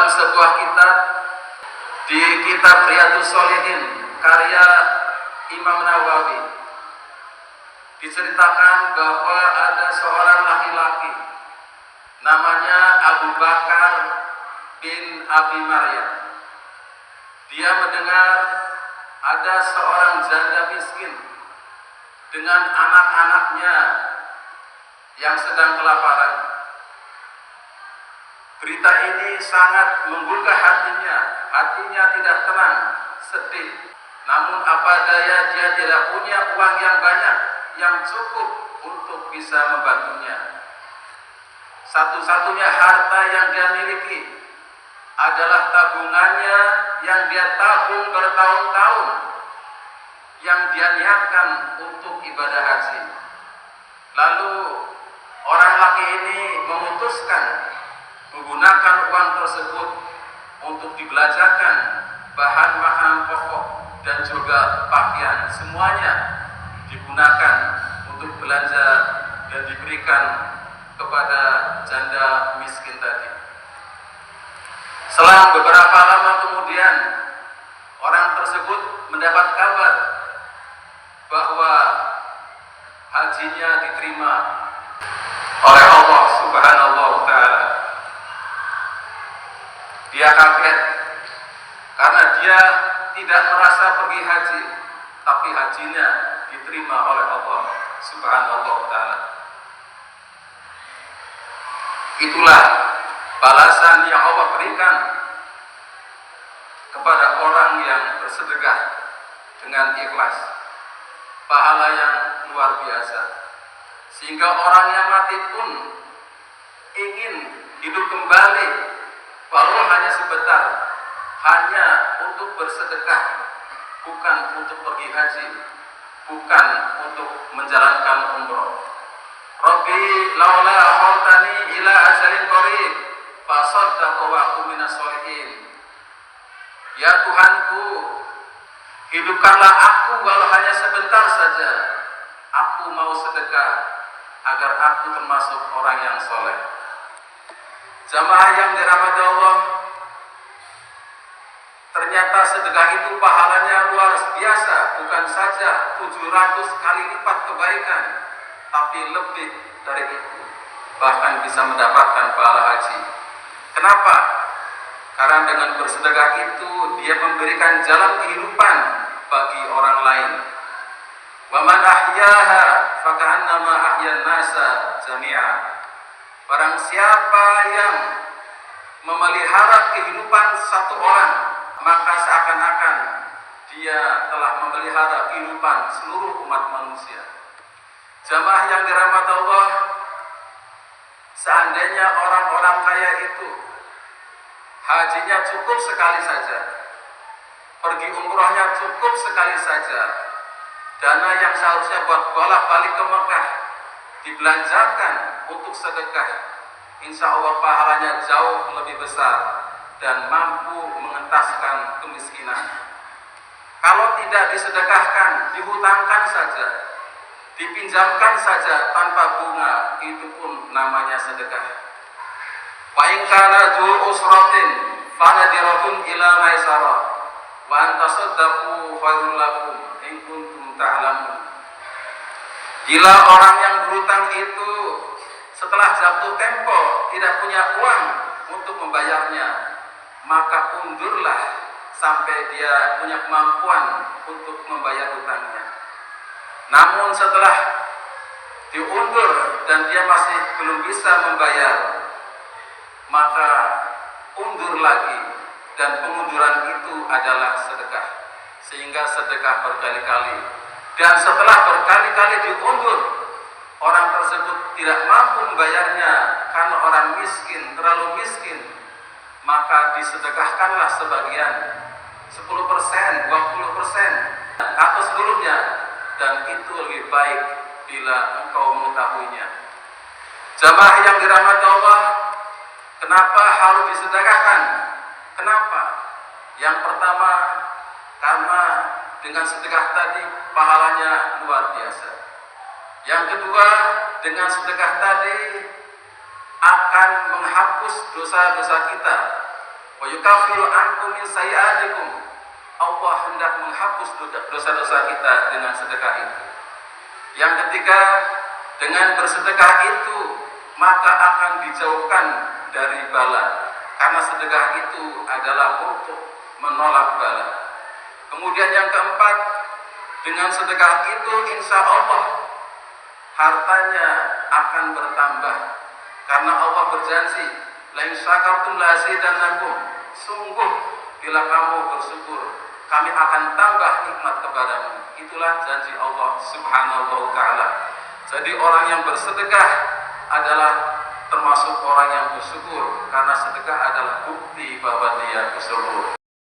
dalam sebuah kitab, di kitab Riyadhus Shalihin karya Imam Nawawi, diceritakan bahwa ada seorang laki-laki namanya Abu Bakar bin Abi Maryam. Dia mendengar ada seorang janda miskin dengan anak-anaknya yang sedang kelaparan. Berita ini sangat menggugah hatinya tidak tenang, sedih. Namun apa daya, dia tidak punya uang yang banyak yang cukup untuk bisa membantunya. Satu-satunya harta yang dia miliki adalah tabungannya yang dia tabung bertahun-tahun, yang dia niatkan untuk ibadah haji. Lalu orang laki ini memutuskan menggunakan uang tersebut untuk dibelanjakan bahan makanan pokok dan juga pakaian. Semuanya digunakan untuk belanja dan diberikan kepada janda miskin tadi. Selang beberapa lama kemudian, orang tersebut mendapat kabar bahwa hajinya diterima oleh Allah Subhanahu wa Ta'ala. Dia kaget karena dia tidak merasa pergi haji, tapi hajinya diterima oleh Allah Subhanahu wa Ta'ala. Itulah balasan yang Allah berikan kepada orang yang bersedekah dengan ikhlas, pahala yang luar biasa, sehingga orang yang mati pun ingin hidup kembali, walau hanya sebentar, hanya untuk bersedekah, bukan untuk pergi haji, bukan untuk menjalankan umroh. Rabbi laula akhartani ila ajalin qarib fasaddaqu wa aqum minas sholihin. Ya Tuhanku, hidupkanlah aku walau hanya sebentar saja. Aku mau sedekah agar aku termasuk orang yang soleh. Jamaah yang dirahmati Allah, ternyata sedekah itu pahalanya luar biasa, bukan saja 700 kali lipat kebaikan, tapi lebih dari itu, bahkan bisa mendapatkan pahala haji. Kenapa? Karena dengan bersedekah itu dia memberikan jalan kehidupan bagi orang lain. Wa man ahyaha faka'annama ahyan nasa jami'a. Barang siapa yang memelihara kehidupan satu orang, maka seakan-akan dia telah memelihara kehidupan seluruh umat manusia. Jamaah yang dirahmati Allah, seandainya orang-orang kaya itu hajinya cukup sekali saja, pergi umrohnya cukup sekali saja, dana yang seharusnya buat bolak-balik ke Mekah dibelanjakan untuk sedekah, insya Allah pahalanya jauh lebih besar dan mampu mengentaskan kemiskinan. Kalau tidak disedekahkan, dihutangkan saja, dipinjamkan saja tanpa bunga, itu pun namanya sedekah. Wa in kana dzu usratin fanadiratun ila maisarah wa an tasaddaqu khairul lakum in kuntum ta'lamun. Bila orang yang berhutang itu setelah jatuh tempo tidak punya uang untuk membayarnya, maka undurlah sampai dia punya kemampuan untuk membayar hutangnya. Namun setelah diundur dan dia masih belum bisa membayar, maka undur lagi, dan pengunduran itu adalah sedekah, sehingga sedekah berkali-kali. Dan setelah berkali-kali diundur, orang tersebut tidak mampu membayarnya karena orang miskin, terlalu miskin, maka disedekahkanlah sebagian, 10%, 20% atau seluruhnya, dan itu lebih baik bila engkau mengetahuinya. Jamaah yang dirahmati Allah, kenapa harus disedekahkan? Kenapa? Yang pertama, karena dengan sedekah tadi pahalanya luar biasa. Yang kedua, dengan sedekah tadi akan menghapus dosa-dosa kita Wa yukaffiru ankum min sayyi'atikum. Allah hendak menghapus dosa-dosa kita dengan sedekah itu. Yang ketiga, dengan bersedekah itu maka akan dijauhkan dari bala, karena sedekah itu adalah untuk menolak bala. Kemudian yang keempat, dengan sedekah itu insya Allah hartanya akan bertambah, karena Allah berjanji, la in syakartum la azidannakum, sungguh bila kamu bersyukur kami akan tambah nikmat kepadamu. Itulah janji Allah Subhanahu wa ta'ala. Jadi orang yang bersedekah adalah termasuk orang yang bersyukur, karena sedekah adalah bukti bahwa dia bersyukur.